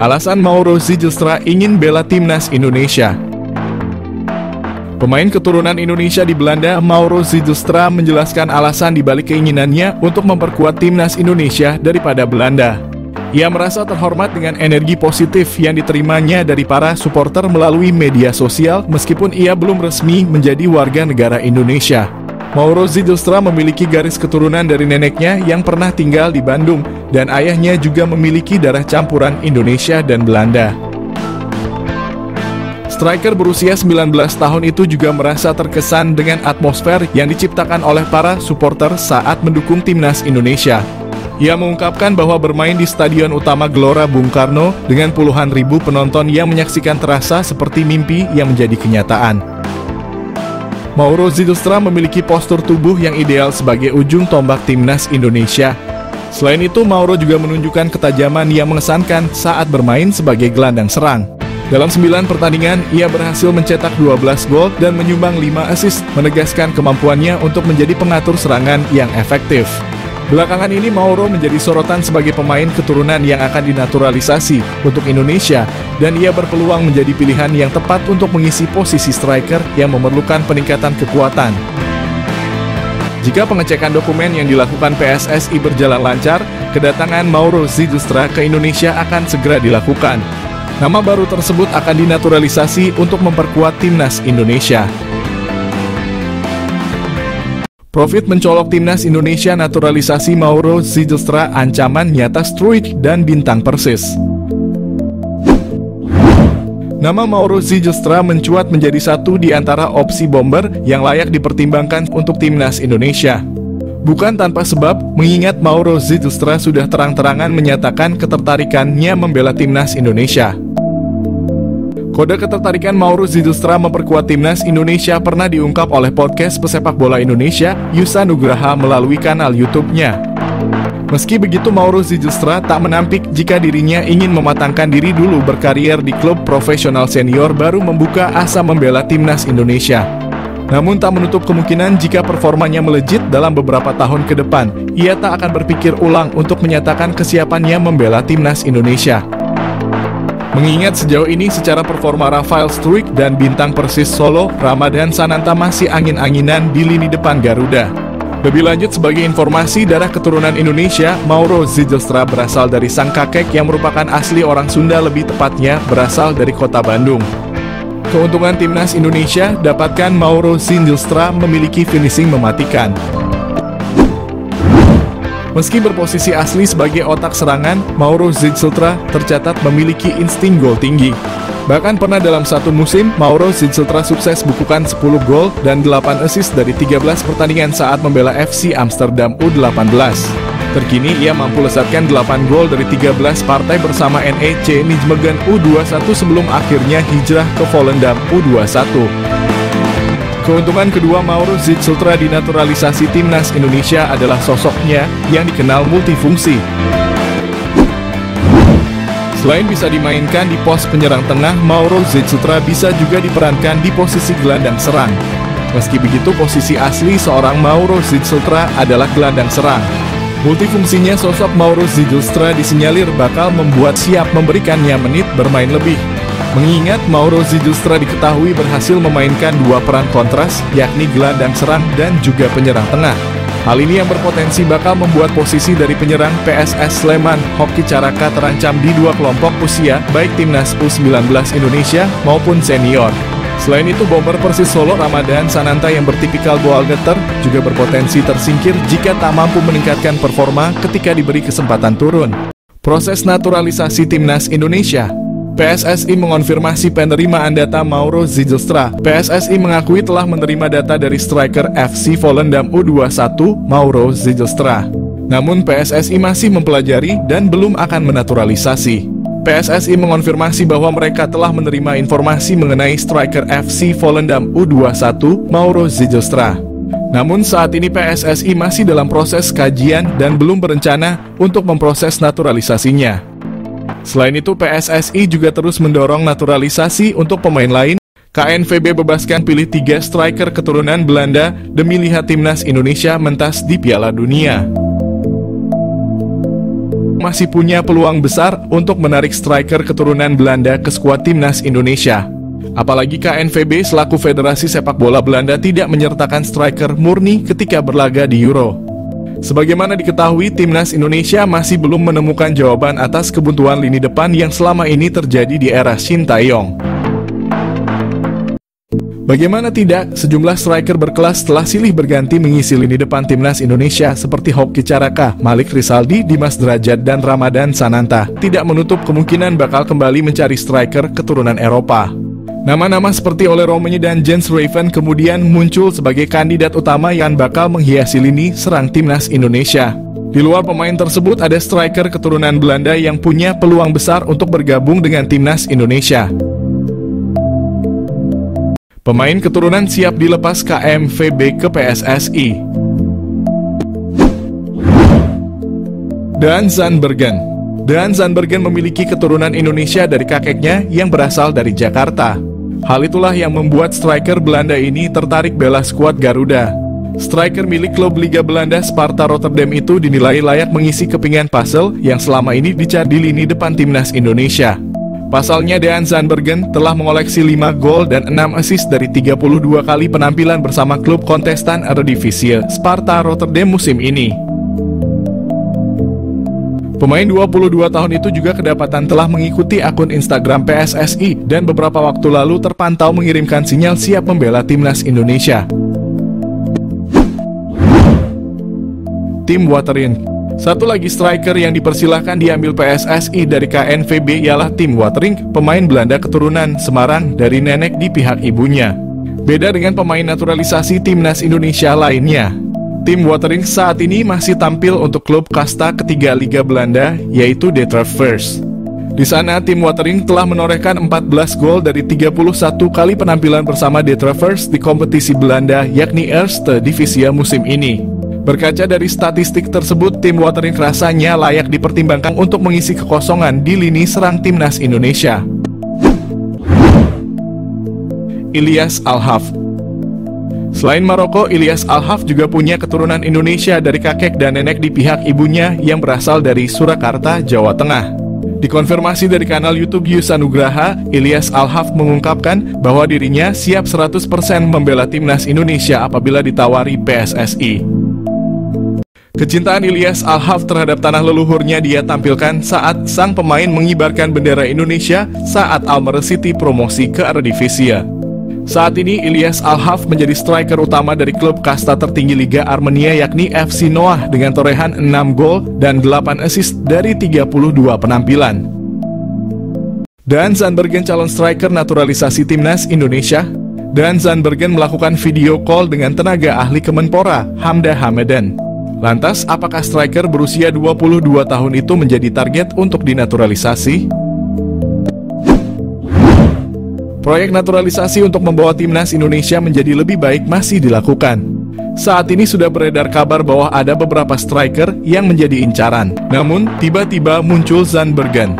Alasan Mauro Zijlstra ingin bela timnas Indonesia. Pemain keturunan Indonesia di Belanda, Mauro Zijlstra menjelaskan alasan dibalik keinginannya untuk memperkuat timnas Indonesia daripada Belanda. Ia merasa terhormat dengan energi positif yang diterimanya dari para supporter melalui media sosial meskipun ia belum resmi menjadi warga negara Indonesia. Mauro Zijlstra memiliki garis keturunan dari neneknya yang pernah tinggal di Bandung dan ayahnya juga memiliki darah campuran Indonesia dan Belanda. Striker berusia 19 tahun itu juga merasa terkesan dengan atmosfer yang diciptakan oleh para supporter saat mendukung timnas Indonesia. Ia mengungkapkan bahwa bermain di Stadion Utama Gelora Bung Karno dengan puluhan ribu penonton yang menyaksikan terasa seperti mimpi yang menjadi kenyataan. Mauro Zijlstra memiliki postur tubuh yang ideal sebagai ujung tombak timnas Indonesia. Selain itu, Mauro juga menunjukkan ketajaman yang mengesankan saat bermain sebagai gelandang serang. Dalam 9 pertandingan, ia berhasil mencetak 12 gol dan menyumbang 5 assist, menegaskan kemampuannya untuk menjadi pengatur serangan yang efektif. Belakangan ini, Mauro menjadi sorotan sebagai pemain keturunan yang akan dinaturalisasi untuk Indonesia, dan ia berpeluang menjadi pilihan yang tepat untuk mengisi posisi striker yang memerlukan peningkatan kekuatan. Jika pengecekan dokumen yang dilakukan PSSI berjalan lancar, kedatangan Mauro Zijlstra ke Indonesia akan segera dilakukan. Nama baru tersebut akan dinaturalisasi untuk memperkuat timnas Indonesia. Profit mencolok timnas Indonesia, naturalisasi Mauro Zijlstra, ancaman nyata Struijk dan bintang Persis. Nama Mauro Zijlstra mencuat menjadi satu di antara opsi bomber yang layak dipertimbangkan untuk timnas Indonesia. Bukan tanpa sebab, mengingat Mauro Zijlstra sudah terang-terangan menyatakan ketertarikannya membela timnas Indonesia. Kode ketertarikan Mauro Zijlstra memperkuat timnas Indonesia pernah diungkap oleh podcast pesepak bola Indonesia, Yusa Nugraha, melalui kanal YouTube-nya. Meski begitu, Mauro Zijlstra tak menampik jika dirinya ingin mematangkan diri dulu berkarier di klub profesional senior baru membuka asa membela timnas Indonesia. Namun tak menutup kemungkinan jika performanya melejit dalam beberapa tahun ke depan, ia tak akan berpikir ulang untuk menyatakan kesiapannya membela timnas Indonesia. Mengingat sejauh ini secara performa Rafael Struijk dan bintang Persis Solo, Ramadhan Sananta masih angin-anginan di lini depan Garuda. Lebih lanjut, sebagai informasi, darah keturunan Indonesia, Mauro Zijlstra berasal dari sang kakek yang merupakan asli orang Sunda, lebih tepatnya berasal dari kota Bandung. Keuntungan timnas Indonesia, dapatkan Mauro Zijlstra memiliki finishing mematikan. Meski berposisi asli sebagai otak serangan, Mauro Zijlstra tercatat memiliki insting gol tinggi. Bahkan pernah dalam satu musim, Mauro Zijlstra sukses bukukan 10 gol dan 8 assist dari 13 pertandingan saat membela FC Amsterdam U18. Terkini, ia mampu lesatkan 8 gol dari 13 partai bersama NEC Nijmegen U21 sebelum akhirnya hijrah ke Volendam U21. Keuntungan kedua Mauro Zijlstra dinaturalisasi timnas Indonesia adalah sosoknya yang dikenal multifungsi. Selain bisa dimainkan di pos penyerang tengah, Mauro Zijlstra bisa juga diperankan di posisi gelandang serang. Meski begitu, posisi asli seorang Mauro Zijlstra adalah gelandang serang. Multifungsinya sosok Mauro Zijlstra disinyalir bakal membuat siap memberikannya menit bermain lebih. Mengingat Mauro Zijlstra diketahui berhasil memainkan 2 peran kontras, yakni gelandang serang dan juga penyerang tengah. Hal ini yang berpotensi bakal membuat posisi dari penyerang PSS Sleman, Hoki Caraka, terancam di 2 kelompok usia, baik timnas U19 Indonesia maupun senior. Selain itu, bomber Persis Solo Ramadhan Sananta yang bertipikal goal getter juga berpotensi tersingkir jika tak mampu meningkatkan performa ketika diberi kesempatan turun. Proses naturalisasi timnas Indonesia. PSSI mengonfirmasi penerimaan data Mauro Zijlstra. PSSI mengakui telah menerima data dari striker FC Volendam U21, Mauro Zijlstra. Namun PSSI masih mempelajari dan belum akan menaturalisasi. PSSI mengonfirmasi bahwa mereka telah menerima informasi mengenai striker FC Volendam U21, Mauro Zijlstra. Namun saat ini PSSI masih dalam proses kajian dan belum berencana untuk memproses naturalisasinya. Selain itu, PSSI juga terus mendorong naturalisasi untuk pemain lain. KNVB bebaskan pilih 3 striker keturunan Belanda demi lihat timnas Indonesia mentas di Piala Dunia. masih punya peluang besar untuk menarik striker keturunan Belanda ke skuad timnas Indonesia. Apalagi KNVB selaku Federasi Sepak Bola Belanda tidak menyertakan striker murni ketika berlaga di Euro. Sebagaimana diketahui, timnas Indonesia masih belum menemukan jawaban atas kebuntuan lini depan yang selama ini terjadi di era Shin Tae-yong. Bagaimana tidak, sejumlah striker berkelas telah silih berganti mengisi lini depan timnas Indonesia seperti Hoki Caraka, Malik Rizaldi, Dimas Derajat, dan Ramadan Sananta. Tidak menutup kemungkinan bakal kembali mencari striker keturunan Eropa. Nama-nama seperti Ole Romenyi dan Jens Raven kemudian muncul sebagai kandidat utama yang bakal menghiasi lini serang timnas Indonesia. Di luar pemain tersebut ada striker keturunan Belanda yang punya peluang besar untuk bergabung dengan timnas Indonesia. Pemain keturunan siap dilepas KNVB ke PSSI. Daan Zandbergen. Daan Zandbergen memiliki keturunan Indonesia dari kakeknya yang berasal dari Jakarta. Hal itulah yang membuat striker Belanda ini tertarik bela skuad Garuda. Striker milik klub Liga Belanda Sparta Rotterdam itu dinilai layak mengisi kepingan puzzle yang selama ini dicari di lini depan timnas Indonesia. Pasalnya, Daan Zandbergen telah mengoleksi 5 gol dan 6 assist dari 32 kali penampilan bersama klub kontestan Eredivisie Sparta Rotterdam musim ini. Pemain 22 tahun itu juga kedapatan telah mengikuti akun Instagram PSSI dan beberapa waktu lalu terpantau mengirimkan sinyal siap membela timnas Indonesia. Tim Watering. Satu lagi striker yang dipersilahkan diambil PSSI dari KNVB ialah Tim Watering, pemain Belanda keturunan Semarang dari nenek di pihak ibunya. Beda dengan pemain naturalisasi timnas Indonesia lainnya, Tim Watering saat ini masih tampil untuk klub kasta ketiga Liga Belanda, yaitu De Travers. Di sana, Tim Watering telah menorehkan 14 gol dari 31 kali penampilan bersama De Travers di kompetisi Belanda, yakni Eerste Divisie musim ini. Berkaca dari statistik tersebut, Tim Watering rasanya layak dipertimbangkan untuk mengisi kekosongan di lini serang timnas Indonesia. Ilyas Al-Haf. Selain Maroko, Ilyas Al-Haf juga punya keturunan Indonesia dari kakek dan nenek di pihak ibunya yang berasal dari Surakarta, Jawa Tengah. Dikonfirmasi dari kanal YouTube Yus Anugraha, Ilyas Al-Haf mengungkapkan bahwa dirinya siap 100% membela timnas Indonesia apabila ditawari PSSI. Kecintaan Ilyas Al-Haf terhadap tanah leluhurnya dia tampilkan saat sang pemain mengibarkan bendera Indonesia saat Almere City promosi ke Eredivisie. Saat ini Ilyas Al-Haf menjadi striker utama dari klub kasta tertinggi Liga Armenia yakni FC Noah dengan torehan 6 gol dan 8 assist dari 32 penampilan. Daan Zandbergen calon striker naturalisasi timnas Indonesia. Daan Zandbergen melakukan video call dengan tenaga ahli Kemenpora, Hamda Hamadan. Lantas, apakah striker berusia 22 tahun itu menjadi target untuk dinaturalisasi? Proyek naturalisasi untuk membawa timnas Indonesia menjadi lebih baik masih dilakukan. Saat ini sudah beredar kabar bahwa ada beberapa striker yang menjadi incaran. Namun, tiba-tiba muncul Zandbergen.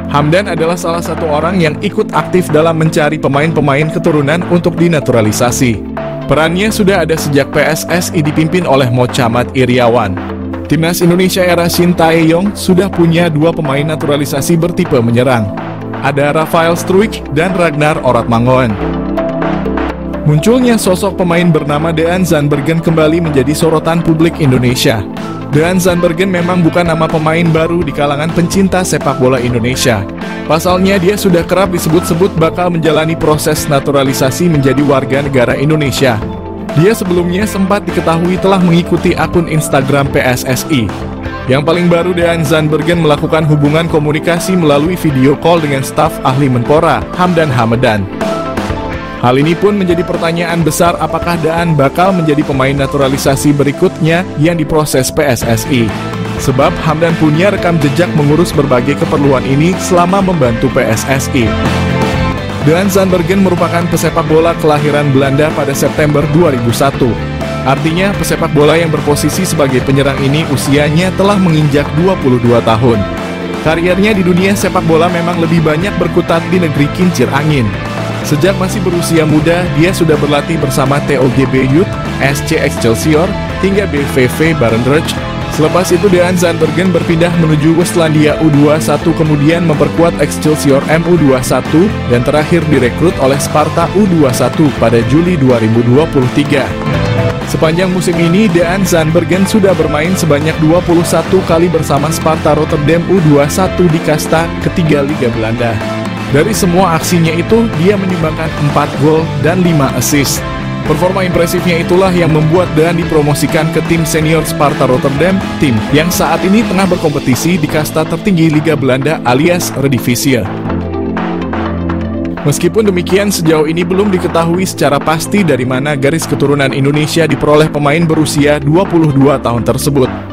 Hamdan adalah salah satu orang yang ikut aktif dalam mencari pemain-pemain keturunan untuk dinaturalisasi. Perannya sudah ada sejak PSSI dipimpin oleh Mochamat Iriawan. Timnas Indonesia era Shin Tae-yong sudah punya 2 pemain naturalisasi bertipe menyerang. Ada Rafael Struijk dan Ragnar Oratmangoen. Munculnya sosok pemain bernama Daan Zandbergen kembali menjadi sorotan publik Indonesia. Daan Zandbergen memang bukan nama pemain baru di kalangan pencinta sepak bola Indonesia. Pasalnya dia sudah kerap disebut-sebut bakal menjalani proses naturalisasi menjadi warga negara Indonesia. Dia sebelumnya sempat diketahui telah mengikuti akun Instagram PSSI. Yang paling baru, Daan Zandbergen melakukan hubungan komunikasi melalui video call dengan staf ahli Menpora, Hamdan Hamadan. Hal ini pun menjadi pertanyaan besar apakah Daan bakal menjadi pemain naturalisasi berikutnya yang diproses PSSI. Sebab Hamdan punya rekam jejak mengurus berbagai keperluan ini selama membantu PSSI. Daan Zandbergen merupakan pesepak bola kelahiran Belanda pada September 2001. Artinya, pesepak bola yang berposisi sebagai penyerang ini usianya telah menginjak 22 tahun. Kariernya di dunia sepak bola memang lebih banyak berkutat di negeri kincir angin. Sejak masih berusia muda, dia sudah berlatih bersama TOGB Youth, SC Excelsior, hingga BVV Barendrecht, Selepas itu Dean Zandbergen berpindah menuju Westlandia U21, kemudian memperkuat Excelsior MU21, dan terakhir direkrut oleh Sparta U21 pada Juli 2023. Sepanjang musim ini, Dean Zandbergen sudah bermain sebanyak 21 kali bersama Sparta Rotterdam U21 di kasta ketiga Liga Belanda. Dari semua aksinya itu, dia menyumbangkan 4 gol dan 5 assist. Performa impresifnya itulah yang membuat Dean dipromosikan ke tim senior Sparta Rotterdam, tim yang saat ini tengah berkompetisi di kasta tertinggi Liga Belanda alias Eredivisie. Meskipun demikian, sejauh ini belum diketahui secara pasti dari mana garis keturunan Indonesia diperoleh pemain berusia 22 tahun tersebut.